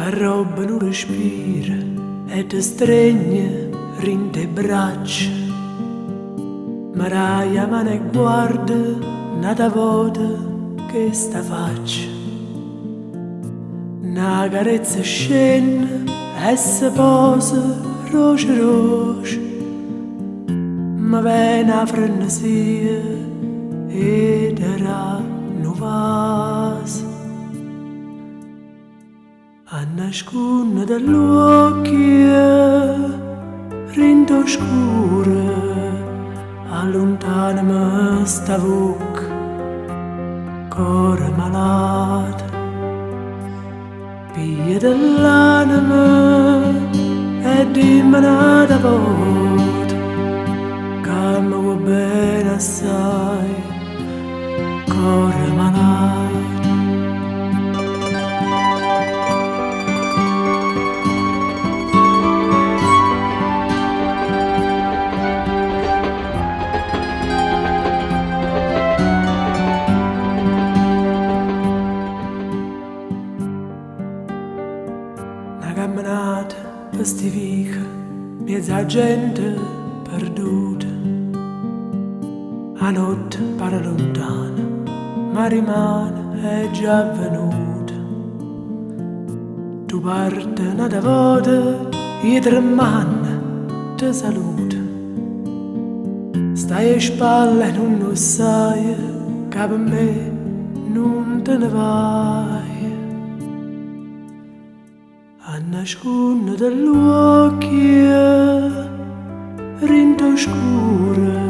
arroba un respiro e ti stregne rinte braccia. Maraia ma ne guarda nata volta che sta faccia. Una carezza scende e si posa roce roce, ma viene a frenesia ed era un vaso. A nascondere dall'occhio rinde oscura, allontanami sta bocca, cuore malato. Piglia dell'anima e dimmi una volta che mi vuoi bene assai, cuore malato. Una camminata per sti vica, mezza gente perduta. A notte pare lontana, ma rimane è già venuta. Tu parte una volta, i tre manna ti saluta. Stai a spalle e non lo sai, che per me non te ne vai. A nascondere dall'occhio rinde oscura,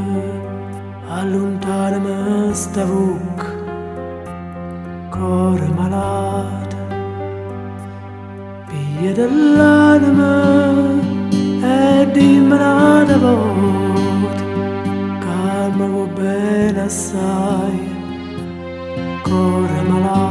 allontanami sta bocca, cuore malato. Piglia dell'anima e dimmi una volta che mi vuoi bene assai, cuore malato.